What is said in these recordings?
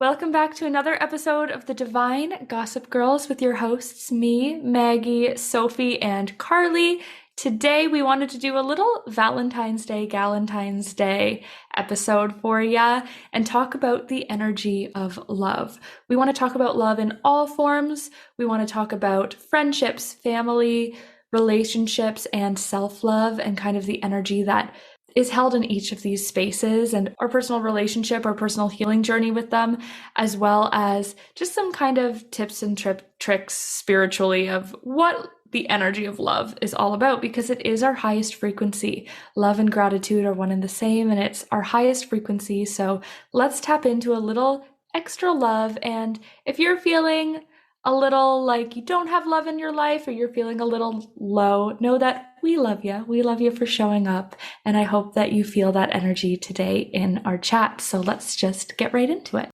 Welcome back to another episode of the Divine Gossip Girls with your hosts, me, Maggie, Sophie, and Carly. Today we wanted to do a little Valentine's Day, Galentine's Day episode for ya and talk about the energy of love. We want to talk about love in all forms. We want to talk about friendships, family, relationships, and self-love, and kind of the energy that is held in each of these spaces, and our personal relationship, our personal healing journey with them, as well as just some kind of tips and tricks spiritually of what the energy of love is all about, because it is our highest frequency. Love and gratitude are one and the same, and it's our highest frequency. So let's tap into a little extra love. And if you're feeling a little like you don't have love in your life, or you're feeling a little low, know that we love you. We love you for showing up. And I hope that you feel that energy today in our chat. So let's just get right into it.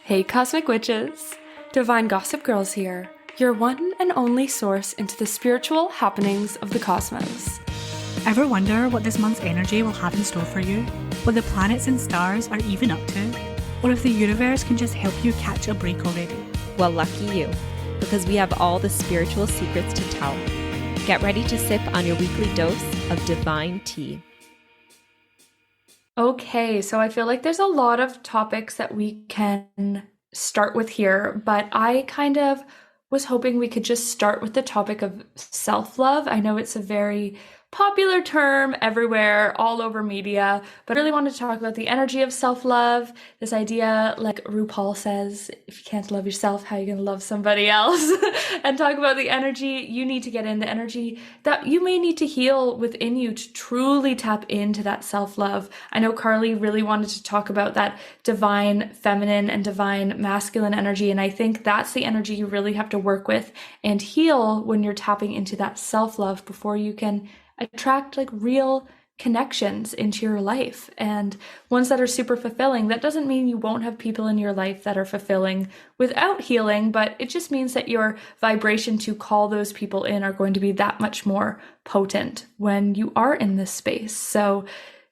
Hey, Cosmic Witches. Divine Gossip Girls here, your one and only source into the spiritual happenings of the cosmos. Ever wonder what this month's energy will have in store for you? What the planets and stars are even up to? Or if the universe can just help you catch a break already? Well, lucky you, because we have all the spiritual secrets to tell. Get ready to sip on your weekly dose of divine tea. Okay, so I feel like there's a lot of topics that we can start with here, but I kind of was hoping we could just start with the topic of self-love. I know it's a very popular term everywhere, all over media, but I really wanted to talk about the energy of self-love, this idea, like RuPaul says, if you can't love yourself, how are you going to love somebody else? And talk about the energy you need to get in, the energy that you may need to heal within you to truly tap into that self-love. I know Carly really wanted to talk about that divine feminine and divine masculine energy, and I think that's the energy you really have to work with and heal when you're tapping into that self-love before you can attract like real connections into your life, and ones that are super fulfilling. That doesn't mean you won't have people in your life that are fulfilling without healing, but it just means that your vibration to call those people in are going to be that much more potent when you are in this space. So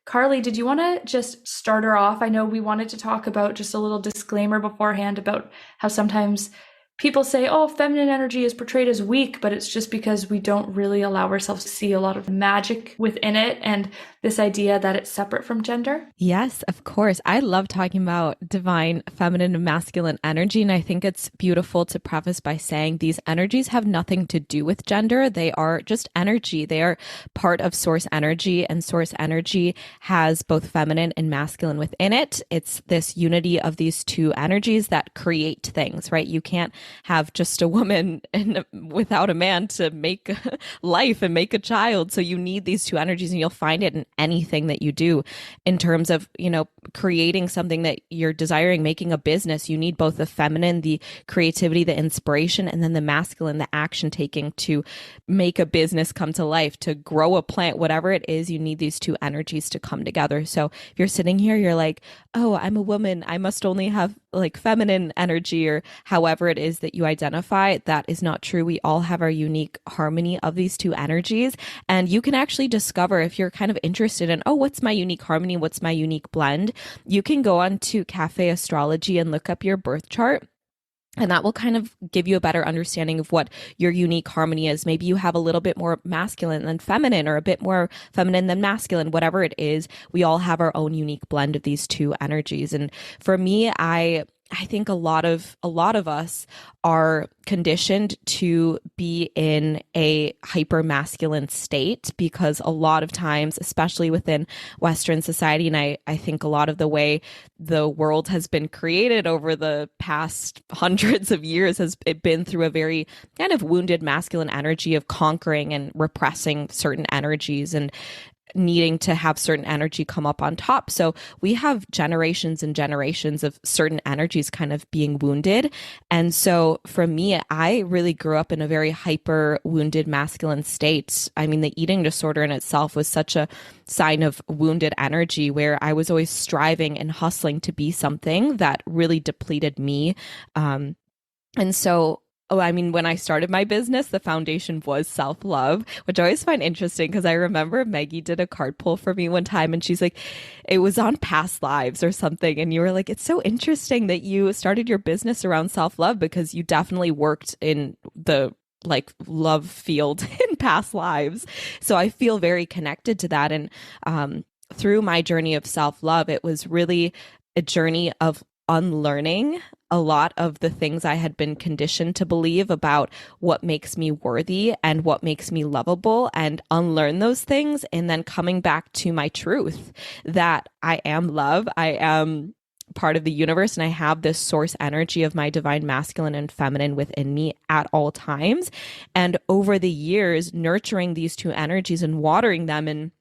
Carly, did you want to just start her off? I know we wanted to talk about just a little disclaimer beforehand about how sometimes people say, oh, feminine energy is portrayed as weak, but it's just because we don't really allow ourselves to see a lot of magic within it, and this idea that it's separate from gender. Yes, of course. I love talking about divine feminine and masculine energy, and I think it's beautiful to preface by saying these energies have nothing to do with gender. They are just energy. They are part of source energy, and source energy has both feminine and masculine within it. It's this unity of these two energies that create things, right? You can't have just a woman without a man to make life and make a child. So you need these two energies, and you'll find it in anything that you do in terms of, creating something that you're desiring, making a business. You need both the feminine, the creativity, the inspiration, and then the masculine, the action taking to make a business come to life, to grow a plant, whatever it is. You need these two energies to come together. So if you're sitting here, you're like, oh, I'm a woman, I must only have like feminine energy, or however it is that you identify. That is not true. We all have our unique harmony of these two energies. And you can actually discover, if you're kind of interested in, oh, what's my unique harmony? What's my unique blend? You can go on to Cafe Astrology and look up your birth chart. And that will kind of give you a better understanding of what your unique harmony is. Maybe you have a little bit more masculine than feminine, or a bit more feminine than masculine, whatever it is. We all have our own unique blend of these two energies. And for me, I think a lot of us are conditioned to be in a hyper masculine state, because a lot of times, especially within Western society, and I think a lot of the way the world has been created over the past hundreds of years has it been through a very kind of wounded masculine energy of conquering and repressing certain energies, and needing to have certain energy come up on top. So we have generations and generations of certain energies kind of being wounded. And so for me, I really grew up in a very hyper wounded masculine state. I mean, the eating disorder in itself was such a sign of wounded energy, where I was always striving and hustling to be something that really depleted me. And so Oh, I mean, when I started my business, the foundation was self love, which I always find interesting because I remember Maggie did a card pull for me one time and she's like, it was on past lives or something. And you were like, it's so interesting that you started your business around self love because you definitely worked in the like love field in past lives. So I feel very connected to that. And through my journey of self love, it was really a journey of unlearning a lot of the things I had been conditioned to believe about what makes me worthy and what makes me lovable, and unlearn those things, and then coming back to my truth that I am love, I am part of the universe, and I have this source energy of my divine masculine and feminine within me at all times. And over the years, nurturing these two energies and watering them and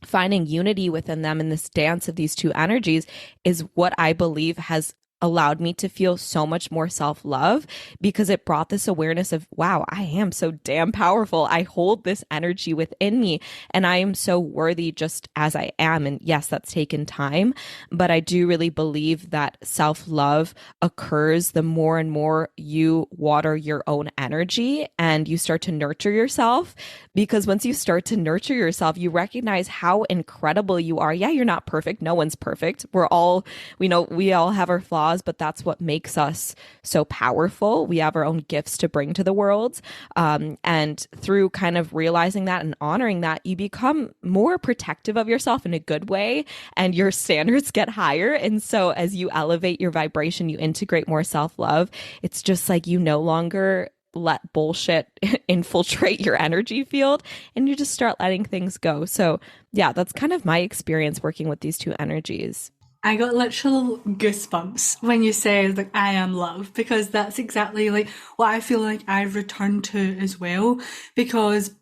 finding unity within them in this dance of these two energies is what I believe has allowed me to feel so much more self-love, because it brought this awareness of, wow, I am so damn powerful. I hold this energy within me and I am so worthy just as I am. And yes, that's taken time, but I do really believe that self-love occurs the more and more you water your own energy and you start to nurture yourself. Because once you start to nurture yourself, you recognize how incredible you are. Yeah, you're not perfect. No one's perfect. We all have our flaws, but that's what makes us so powerful. We have our own gifts to bring to the world. And through kind of realizing that and honoring that, you become more protective of yourself in a good way, and your standards get higher. And so as you elevate your vibration, you integrate more self-love. It's just like you no longer let bullshit infiltrate your energy field, and you just start letting things go. So yeah, that's kind of my experience working with these two energies. I got literal goosebumps when you said like I am love, because that's exactly like what I feel like I've returned to as well. Because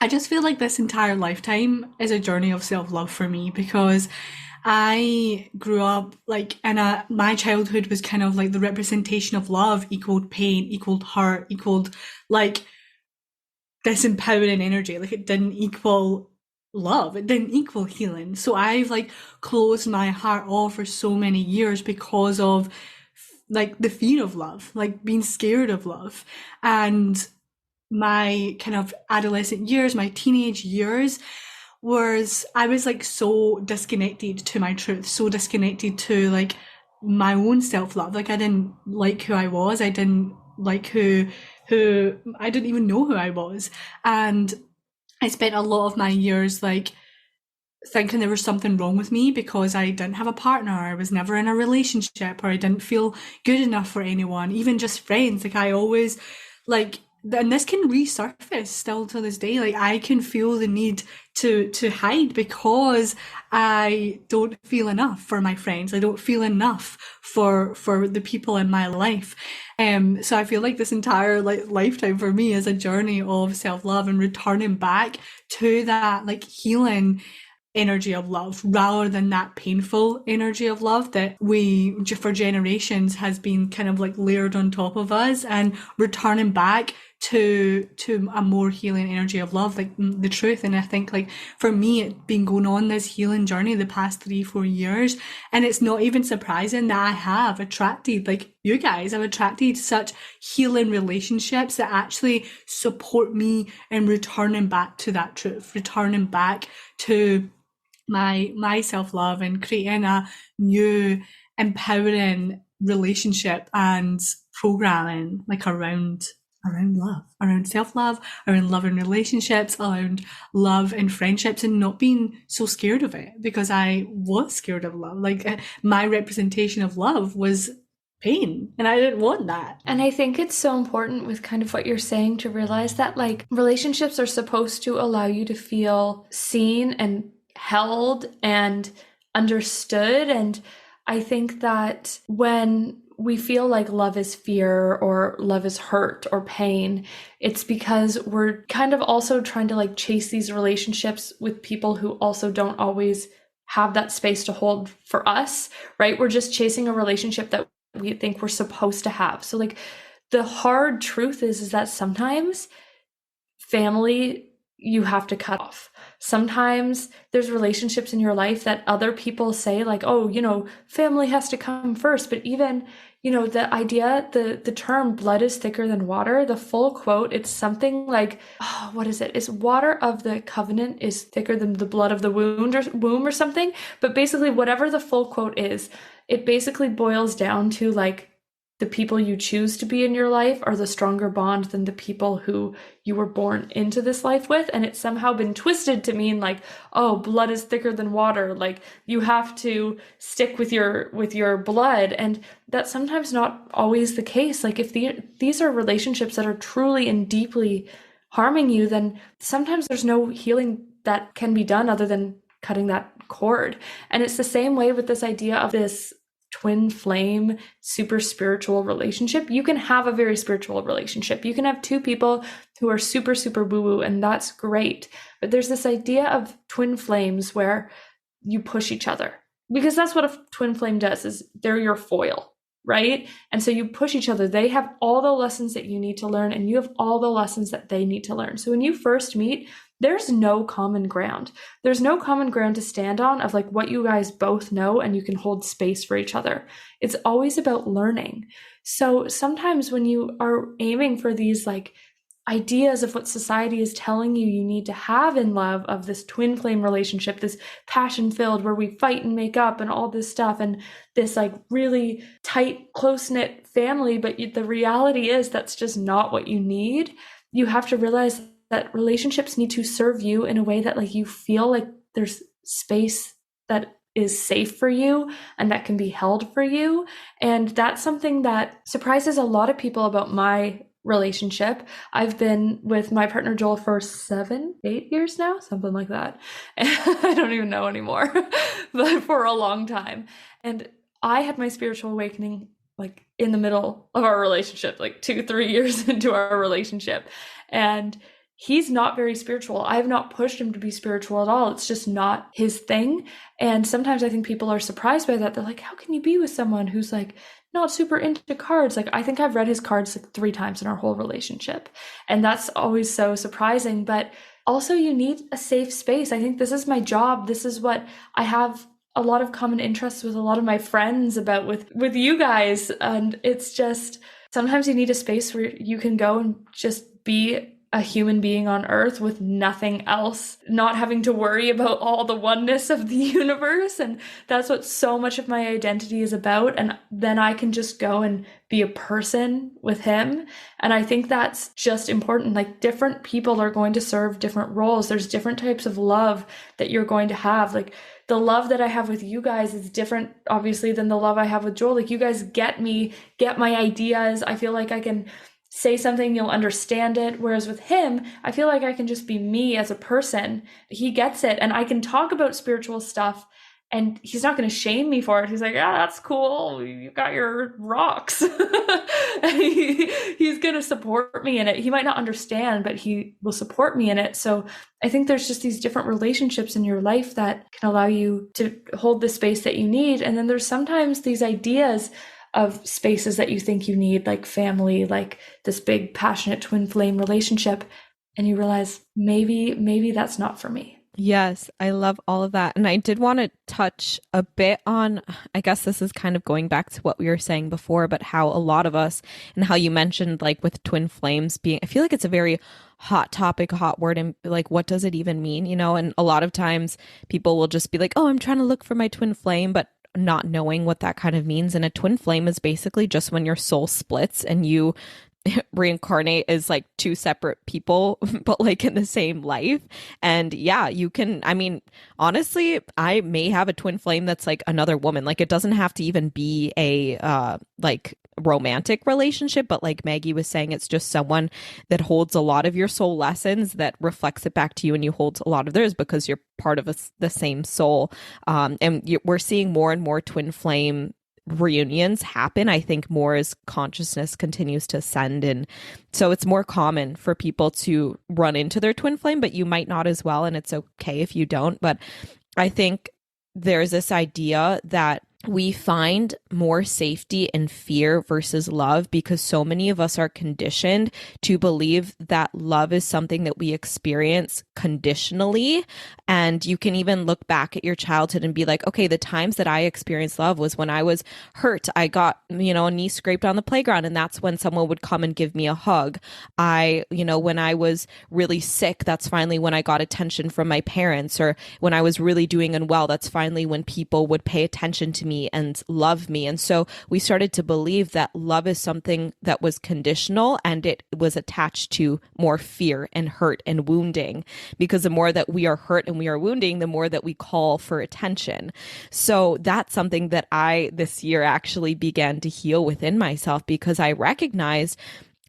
I just feel like this entire lifetime is a journey of self-love for me, because I grew up like my childhood was kind of like the representation of love equaled pain, equaled hurt, equaled like this empowering energy. Like it didn't equal love. It didn't equal healing. So I've like closed my heart off for so many years because of like the fear of love, like being scared of love. And my kind of adolescent years, my teenage years, I was like so disconnected to my truth, so disconnected to like my own self-love. Like I didn't like who I was. I didn't like who I didn't even know who I was. And I spent a lot of my years like thinking there was something wrong with me because I didn't have a partner, I was never in a relationship, or I didn't feel good enough for anyone, even just friends. Like I always like, and this can resurface still to this day. Like I can feel the need to hide because I don't feel enough for my friends. I don't feel enough for the people in my life. So I feel like this entire like lifetime for me is a journey of self-love and returning back to that like healing energy of love rather than that painful energy of love that we for generations has been kind of like layered on top of us, and returning back to a more healing energy of love, like the truth. And I think like for me, it's been going on this healing journey the past 3-4 years, and it's not even surprising that I have attracted like you guys. I've attracted such healing relationships that actually support me in returning back to that truth, returning back to my self-love and creating a new empowering relationship and programming like around love, around self-love, around love in relationships, around love in friendships, and not being so scared of it, because I was scared of love. Like my representation of love was pain, and I didn't want that. And I think it's so important with kind of what you're saying to realize that like relationships are supposed to allow you to feel seen and held and understood. And I think that when we feel like love is fear or love is hurt or pain, it's because we're kind of also trying to like chase these relationships with people who also don't always have that space to hold for us, right? We're just chasing a relationship that we think we're supposed to have. So like the hard truth is that sometimes family you have to cut off. Sometimes there's relationships in your life that other people say like, oh, family has to come first. But even, the idea, the term blood is thicker than water, the full quote, it's something like, oh, what is it? It's water of the covenant is thicker than the blood of the womb or something. But basically, whatever the full quote is, it basically boils down to like the people you choose to be in your life are the stronger bond than the people who you were born into this life with. And it's somehow been twisted to mean like, oh, blood is thicker than water. Like you have to stick with your blood. And that's sometimes not always the case. Like if these are relationships that are truly and deeply harming you, then sometimes there's no healing that can be done other than cutting that cord. And it's the same way with this idea of this twin flame, super spiritual relationship. You can have a very spiritual relationship. You can have two people who are super, super woo-woo, and that's great. But there's this idea of twin flames where you push each other, because that's what a twin flame does, is they're your foil, right? And so you push each other. They have all the lessons that you need to learn, and you have all the lessons that they need to learn. So when you first meet, there's no common ground. There's no common ground to stand on of like what you guys both know, and you can hold space for each other. It's always about learning. So sometimes when you are aiming for these like ideas of what society is telling you need to have in love, of this twin flame relationship, this passion filled where we fight and make up and all this stuff, and this like really tight, close knit family, but the reality is that's just not what you need. You have to realize that relationships need to serve you in a way that like you feel like there's space that is safe for you and that can be held for you. And that's something that surprises a lot of people about my relationship. I've been with my partner Joel for 7-8 years now, something like that. I don't even know anymore, but for a long time. And I had my spiritual awakening like in the middle of our relationship, like 2-3 years into our relationship. And he's not very spiritual. I have not pushed him to be spiritual at all. It's just not his thing. And sometimes I think people are surprised by that. They're like, how can you be with someone who's like not super into cards? Like, I think I've read his cards like 3 times in our whole relationship. And that's always so surprising. But also you need a safe space. I think this is my job. This is what I have a lot of common interests with a lot of my friends about with you guys. And it's just, sometimes you need a space where you can go and just be a human being on earth with nothing else, not having to worry about all the oneness of the universe. And that's what so much of my identity is about. And then I can just go and be a person with him. And I think that's just important. Like different people are going to serve different roles. There's different types of love that you're going to have. Like the love that I have with you guys is different, obviously, than the love I have with Joel. Like you guys get me, get my ideas. I feel like I can say something, you'll understand it. Whereas with him, I feel like I can just be me as a person. He gets it. And I can talk about spiritual stuff and he's not going to shame me for it. He's like, yeah, that's cool. You got your rocks. And he's going to support me in it. He might not understand, but he will support me in it. So I think there's just these different relationships in your life that can allow you to hold the space that you need. And then there's sometimes these ideas of spaces that you think you need, like family, like this big passionate twin flame relationship, and you realize maybe that's not for me. Yes, I love all of that. And I did want to touch a bit on, I guess this is kind of going back to what we were saying before, but how a lot of us, and how you mentioned like with twin flames being, I feel like it's a very hot topic, hot word, and like, what does it even mean? And a lot of times people will just be like, oh, I'm trying to look for my twin flame, but not knowing what that kind of means. And a twin flame is basically just when your soul splits and you reincarnate as like 2 separate people, but like in the same life. And yeah, you can, I mean, honestly, I may have a twin flame that's like another woman. Like it doesn't have to even be a like romantic relationship, but like Maggie was saying, it's just someone that holds a lot of your soul lessons, that reflects it back to you, and you hold a lot of theirs because you're part of the same soul. We're seeing more and more twin flame reunions happen, I think, more as consciousness continues to ascend. And so it's more common for people to run into their twin flame, but you might not as well. And it's okay if you don't. But I think there's this idea that we find more safety in fear versus love because so many of us are conditioned to believe that love is something that we experience conditionally. And you can even look back at your childhood and be like, okay, the times that I experienced love was when I was hurt. I got, a knee scraped on the playground, and that's when someone would come and give me a hug. When I was really sick, that's finally when I got attention from my parents. Or when I was really doing unwell, that's finally when people would pay attention to me and love me. And so we started to believe that love is something that was conditional, and it was attached to more fear and hurt and wounding, because the more that we are hurt and we are wounding, the more that we call for attention. So that's something that I this year actually began to heal within myself, because I recognized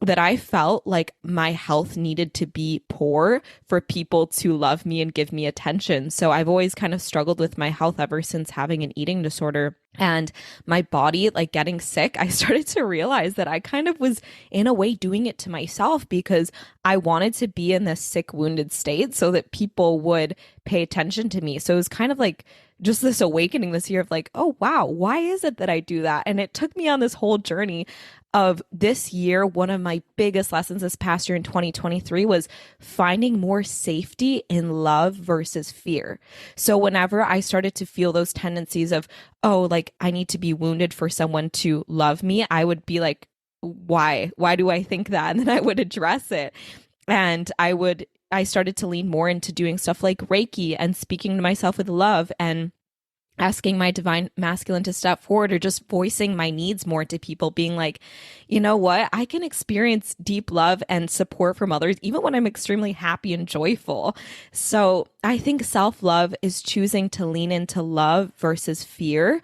that I felt like my health needed to be poor for people to love me and give me attention. So I've always kind of struggled with my health ever since having an eating disorder. And my body, like getting sick, I started to realize that I kind of was in a way doing it to myself, because I wanted to be in this sick, wounded state so that people would pay attention to me. So it was kind of like just this awakening this year of like, oh, wow, why is it that I do that? And it took me on this whole journey of this year. One of my biggest lessons this past year in 2023 was finding more safety in love versus fear. So whenever I started to feel those tendencies of, oh, like I need to be wounded for someone to love me, I would be like, why? Why do I think that? And then I would address it. And I started to lean more into doing stuff like Reiki and speaking to myself with love and asking my divine masculine to step forward, or just voicing my needs more to people, being like, you know what, I can experience deep love and support from others even when I'm extremely happy and joyful. So I think self-love is choosing to lean into love versus fear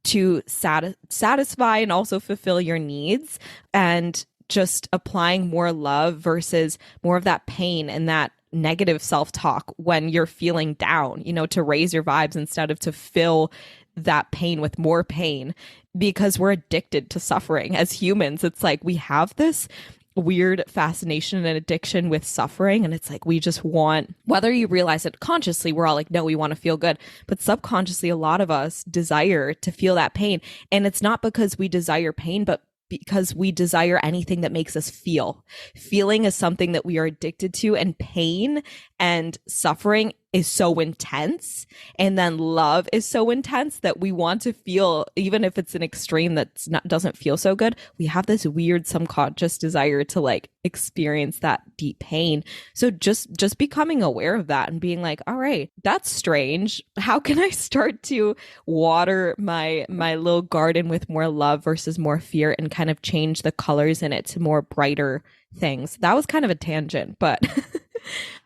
to satisfy and also fulfill your needs, and just applying more love versus more of that pain and that negative self-talk when you're feeling down, to raise your vibes instead of to fill that pain with more pain, because we're addicted to suffering as humans. It's like we have this weird fascination and addiction with suffering, and it's like we just want, whether you realize it consciously, we're all like, no, we want to feel good, but subconsciously a lot of us desire to feel that pain. And it's not because we desire pain, but because we desire anything that makes us feel. Feeling is something that we are addicted to, and pain and suffering is so intense. And then love is so intense that we want to feel, even if it's an extreme doesn't feel so good. We have this weird subconscious desire to like experience that deep pain. So just becoming aware of that and being like, all right, that's strange. How can I start to water my little garden with more love versus more fear, and kind of change the colors in it to more brighter things? That was kind of a tangent, but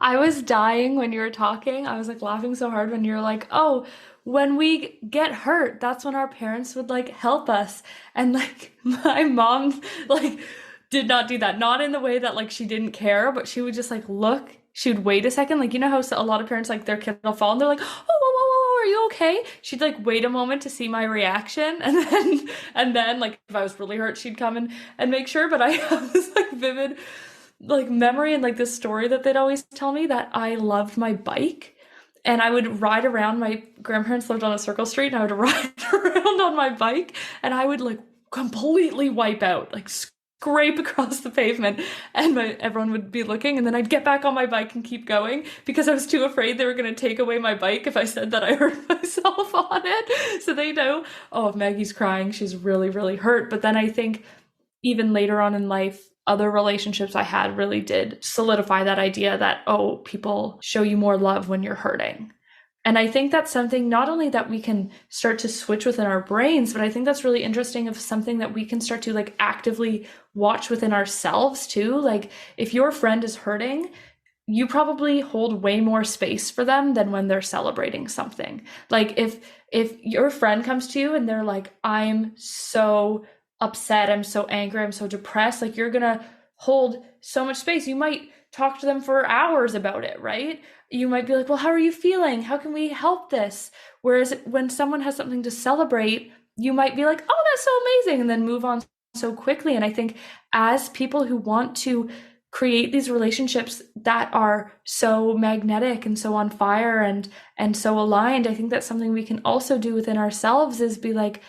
I was dying when you were talking. I was like laughing so hard when you were like, oh, when we get hurt, that's when our parents would like help us. And like my mom like did not do that. Not in the way that like she didn't care, but she would just like look. She would wait a second. Like, how a lot of parents like their kid will fall and they're like, oh, whoa, whoa, whoa, are you okay? She'd like wait a moment to see my reaction. And then like if I was really hurt, she'd come and make sure. But I have this like vivid like memory and like this story that they'd always tell me, that I loved my bike, and I would ride around. My grandparents lived on a circle street, and I would ride around on my bike, and I would like completely wipe out, like scrape across the pavement, and everyone would be looking, and then I'd get back on my bike and keep going, because I was too afraid they were going to take away my bike if I said that I hurt myself on it. So they know, oh, if Maggie's crying, she's really, really hurt. But then I think even later on in life, other relationships I had really did solidify that idea that, oh, people show you more love when you're hurting. And I think that's something not only that we can start to switch within our brains, but I think that's really interesting, of something that we can start to like actively watch within ourselves too. Like if your friend is hurting, you probably hold way more space for them than when they're celebrating something. Like if your friend comes to you and they're like, I'm so upset, I'm so angry, I'm so depressed, like you're gonna hold so much space. You might talk to them for hours about it, right? You might be like, well, how are you feeling? How can we help this? Whereas when someone has something to celebrate, you might be like, oh, that's so amazing, and then move on so quickly. And I think as people who want to create these relationships that are so magnetic and so on fire and so aligned. I think that's something we can also do within ourselves, is be like,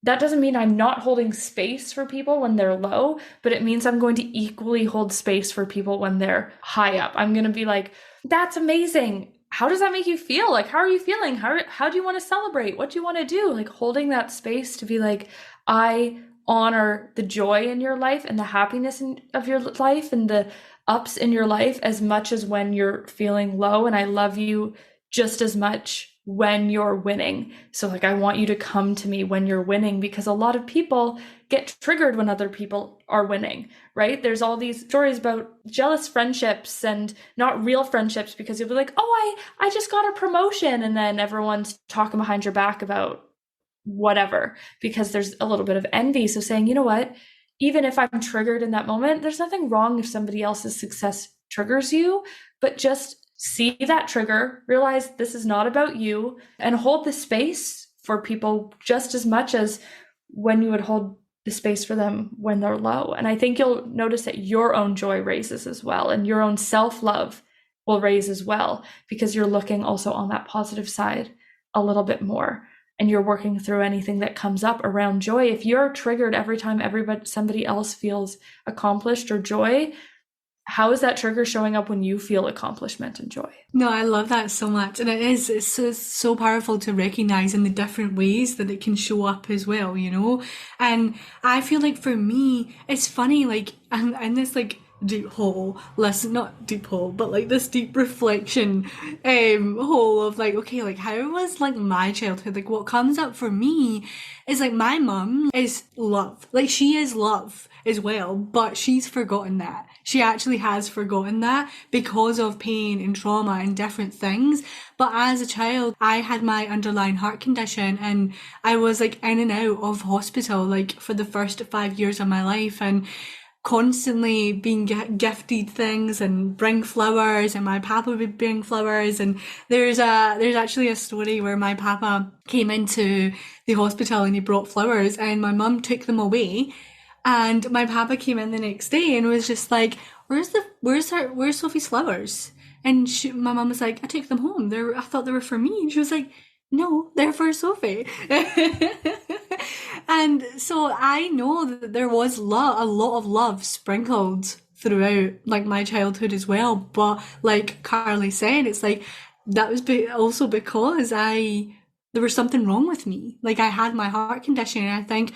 that doesn't mean I'm not holding space for people when they're low, but it means I'm going to equally hold space for people when they're high up. I'm going to be like, that's amazing. How does that make you feel? Like, how are you feeling? How do you want to celebrate? What do you want to do? Like, holding that space to be like, I honor the joy in your life and the happiness of your life and the ups in your life as much as when you're feeling low. And I love you just as much when you're winning. So like, I want you to come to me when you're winning, because a lot of people get triggered when other people are winning, right? There's all these stories about jealous friendships and not real friendships, because you'll be like, oh, I just got a promotion. And then everyone's talking behind your back about whatever, because there's a little bit of envy. So saying, you know what, even if I'm triggered in that moment, there's nothing wrong if somebody else's success triggers you, but just see that trigger, realize this is not about you, and hold the space for people just as much as when you would hold the space for them when they're low. And I think you'll notice that your own joy raises as well, and your own self-love will raise as well, because you're looking also on that positive side a little bit more, and you're working through anything that comes up around joy. If you're triggered every time somebody else feels accomplished or joy, how is that trigger showing up when you feel accomplishment and joy? No, I love that so much. And it's so powerful to recognize in the different ways that it can show up as well, you know? And I feel like for me, it's funny, like, I'm in this like deep hole, not deep hole, but like this deep reflection hole of like, okay, like how was like my childhood? Like what comes up for me is like my mum is love. Like she is love as well, but she's forgotten that. She actually has forgotten that because of pain and trauma and different things. But as a child, I had my underlying heart condition, and I was like in and out of hospital like for the first 5 years of my life, and constantly being gifted things and bring flowers, and my papa would bring flowers. And there's actually a story where my papa came into the hospital and he brought flowers, and my mum took them away. And my papa came in the next day and was just like, where's Sophie's flowers? And my mum was like, I took them home. I thought they were for me. And she was like, no, they're for Sophie. And so I know that there was a lot of love sprinkled throughout like my childhood as well. But like Carly said, it's like that was also because there was something wrong with me. Like I had my heart condition, and I think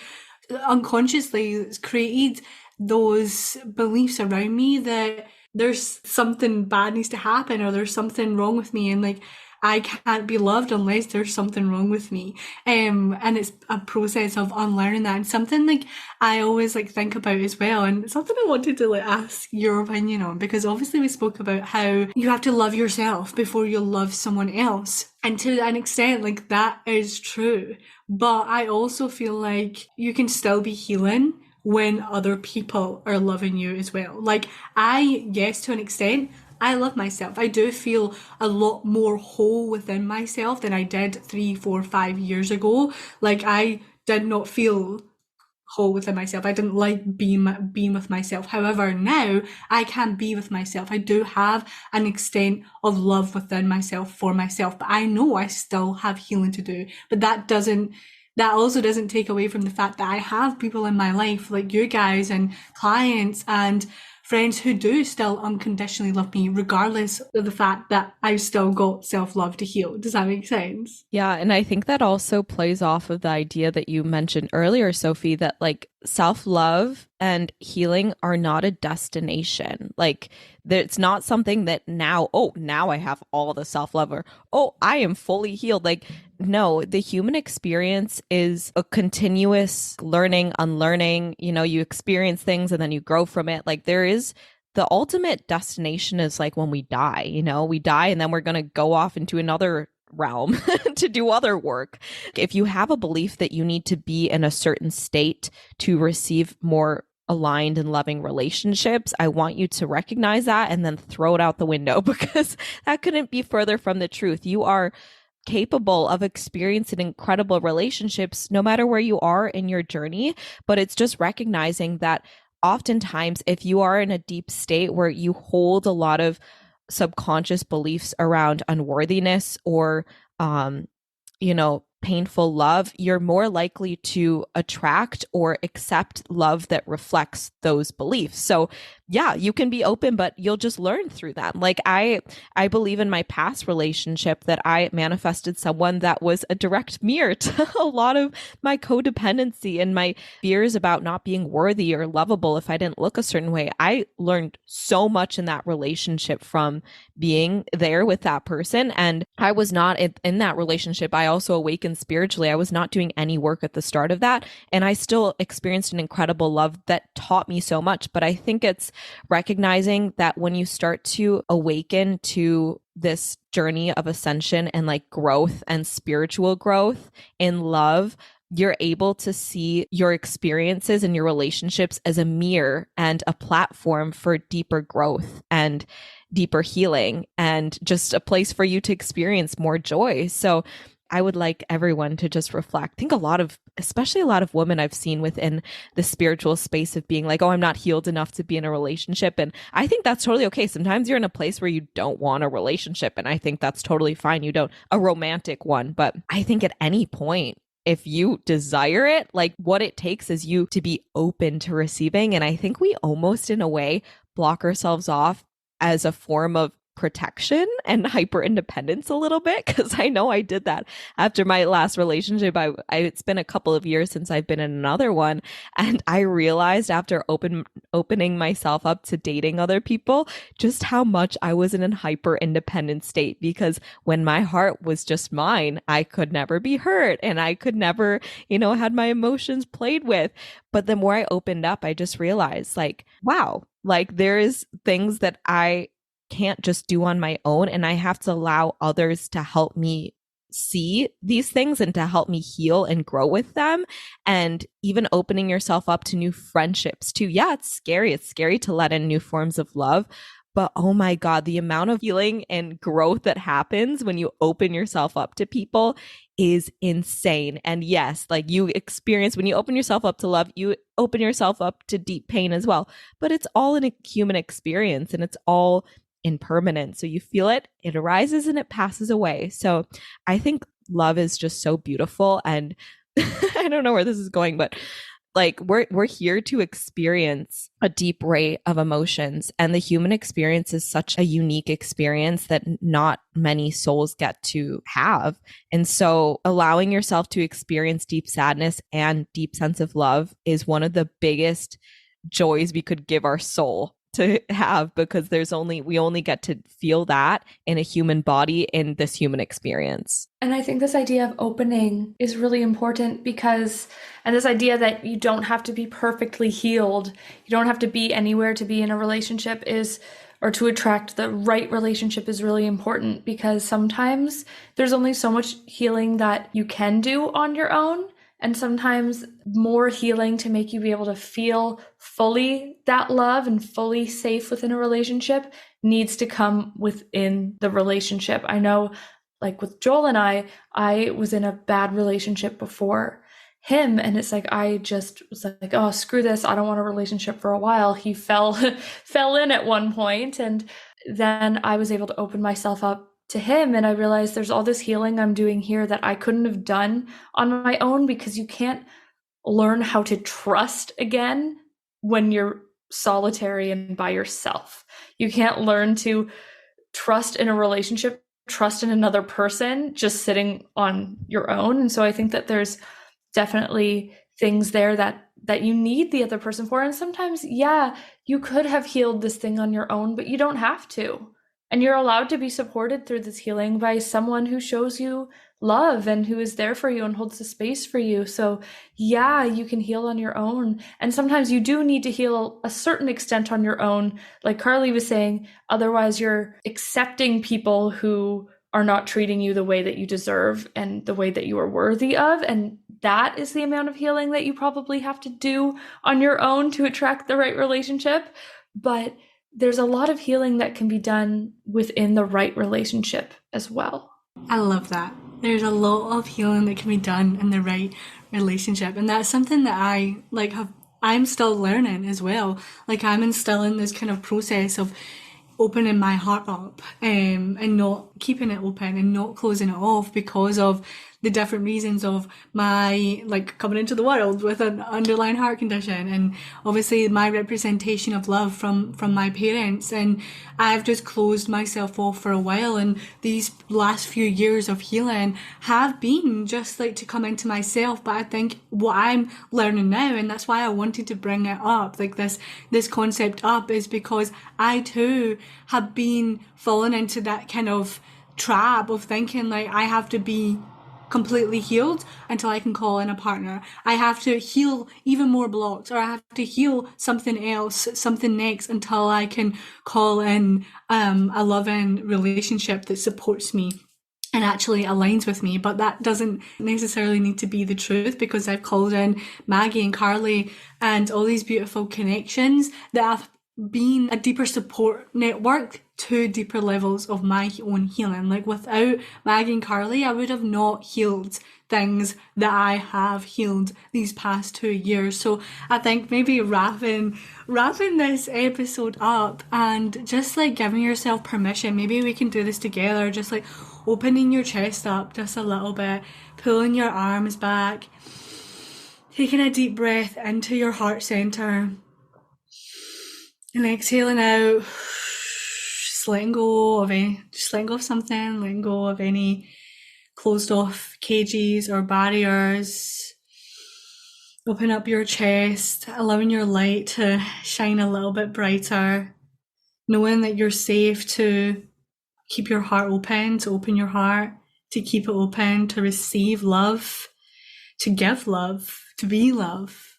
unconsciously it's created those beliefs around me that there's something bad needs to happen, or there's something wrong with me, and like I can't be loved unless there's something wrong with me. And it's a process of unlearning that, and something like I always like think about as well, and something I wanted to like ask your opinion on, because obviously we spoke about how you have to love yourself before you love someone else. And to an extent, like that is true. But I also feel like you can still be healing when other people are loving you as well. Like yes, to an extent, I love myself. I do feel a lot more whole within myself than I did 3, 4, 5 years ago. Like I did not feel whole within myself. I didn't like being with myself. However, now I can be with myself. I do have an extent of love within myself for myself, but I know I still have healing to do. But that also doesn't take away from the fact that I have people in my life like you guys and clients and friends who do still unconditionally love me, regardless of the fact that I've still got self-love to heal. Does that make sense? Yeah, and I think that also plays off of the idea that you mentioned earlier, Sophie, that like self-love and healing are not a destination. Like it's not something that now I have all the self-love, or I am fully healed. Like no, the human experience is a continuous learning, unlearning. You know, you experience things and then you grow from it. Like the ultimate destination is like when we die, you know, we die and then we're going to go off into another realm to do other work. If you have a belief that you need to be in a certain state to receive more aligned and loving relationships, I want you to recognize that and then throw it out the window, because that couldn't be further from the truth. You are capable of experiencing incredible relationships no matter where you are in your journey, but it's just recognizing that oftentimes, if you are in a deep state where you hold a lot of subconscious beliefs around unworthiness or, painful love, you're more likely to attract or accept love that reflects those beliefs. So yeah, you can be open, but you'll just learn through them. Like I believe in my past relationship that I manifested someone that was a direct mirror to a lot of my codependency and my fears about not being worthy or lovable if I didn't look a certain way. I learned so much in that relationship from being there with that person. And I was not in that relationship. I also awakened spiritually. I was not doing any work at the start of that. And I still experienced an incredible love that taught me so much. But I think it's recognizing that when you start to awaken to this journey of ascension and like growth and spiritual growth in love, you're able to see your experiences and your relationships as a mirror and a platform for deeper growth and deeper healing and just a place for you to experience more joy. So I would like everyone to just reflect. I think especially a lot of women I've seen within the spiritual space of being like, oh, I'm not healed enough to be in a relationship. And I think that's totally okay. Sometimes you're in a place where you don't want a relationship. And I think that's totally fine. You don't, a romantic one. But I think at any point, if you desire it, like what it takes is you to be open to receiving. And I think we almost in a way block ourselves off as a form of protection and hyper independence a little bit, because I know I did that after my last relationship. It's been a couple of years since I've been in another one, and I realized after opening myself up to dating other people just how much I was in a hyper independent state, because when my heart was just mine, I could never be hurt and I could never, had my emotions played with. But the more I opened up, I just realized like, wow, like there is things that I can't just do on my own, and I have to allow others to help me see these things and to help me heal and grow with them. And even opening yourself up to new friendships too. Yeah, it's scary. It's scary to let in new forms of love. But oh my God, the amount of healing and growth that happens when you open yourself up to people is insane. And yes, like you experience when you open yourself up to love, you open yourself up to deep pain as well. But it's all in a human experience and it's all impermanent. So you feel it, it arises and it passes away. So I think love is just so beautiful. And I don't know where this is going, but like we're here to experience a deep rate of emotions, and the human experience is such a unique experience that not many souls get to have. And so allowing yourself to experience deep sadness and deep sense of love is one of the biggest joys we could give our soul to have, because we only get to feel that in a human body in this human experience. And I think this idea of opening is really important and this idea that you don't have to be perfectly healed, you don't have to be anywhere to be in a relationship or to attract the right relationship is really important, because sometimes there's only so much healing that you can do on your own. And sometimes more healing to make you be able to feel fully that love and fully safe within a relationship needs to come within the relationship. I know, like with Joel and I was in a bad relationship before him, and it's like I just was like, oh, screw this, I don't want a relationship for a while. He fell in at one point, and then I was able to open myself up to him, and I realized there's all this healing I'm doing here that I couldn't have done on my own, because you can't learn how to trust again when you're solitary and by yourself. You can't learn to trust in a relationship, trust in another person just sitting on your own. And so I think that there's definitely things there that you need the other person for. And sometimes, yeah, you could have healed this thing on your own, but you don't have to. And you're allowed to be supported through this healing by someone who shows you love and who is there for you and holds the space for you. So yeah, you can heal on your own. And sometimes you do need to heal a certain extent on your own. Like Carly was saying, otherwise you're accepting people who are not treating you the way that you deserve and the way that you are worthy of. And that is the amount of healing that you probably have to do on your own to attract the right relationship. But there's a lot of healing that can be done within the right relationship as well. I love that. There's a lot of healing that can be done in the right relationship. And that's something that I have I'm still learning as well. Like I'm still in this kind of process of opening my heart up, and not keeping it open and not closing it off because of the different reasons of my, like, coming into the world with an underlying heart condition, and obviously my representation of love from my parents. And I've just closed myself off for a while, and these last few years of healing have been just like to come into myself. But I think what I'm learning now, and that's why I wanted to bring it up, like this concept up, is because I too have been falling into that kind of trap of thinking like I have to be completely healed until I can call in a partner. I have to heal even more blocks, or I have to heal something else, something next, until I can call in a loving relationship that supports me and actually aligns with me. But that doesn't necessarily need to be the truth, because I've called in Maggie and Carly and all these beautiful connections that have been a deeper support network to deeper levels of my own healing. Like without Maggie and Carly, I would have not healed things that I have healed these past 2 years. So I think maybe wrapping this episode up and just like giving yourself permission, maybe we can do this together, just like opening your chest up just a little bit, pulling your arms back, taking a deep breath into your heart center, and exhaling out, just letting go of something, letting go of any closed off cages or barriers. Open up your chest, allowing your light to shine a little bit brighter, knowing that you're safe to keep your heart open, to open your heart, to keep it open, to receive love, to give love, to be love.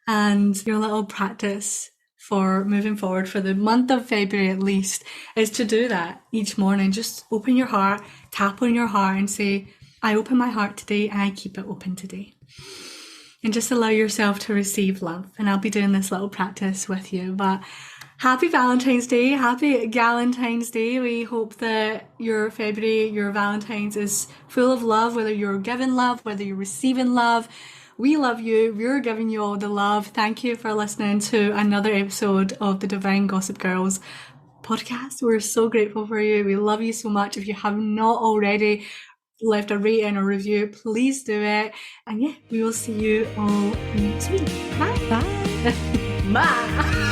And your little practice for moving forward for the month of February at least is to do that each morning. Just open your heart, tap on your heart and say, I open my heart today and I keep it open today. And just allow yourself to receive love. And I'll be doing this little practice with you. But happy Valentine's Day, happy Galentine's Day. We hope that your February, your Valentine's is full of love, whether you're giving love, whether you're receiving love. We love you. We're giving you all the love. Thank you for listening to another episode of the Divine Gossip Girls podcast. We're so grateful for you. We love you so much. If you have not already left a rating or review, please do it. And yeah, we will see you all next week. Bye. Bye. Bye.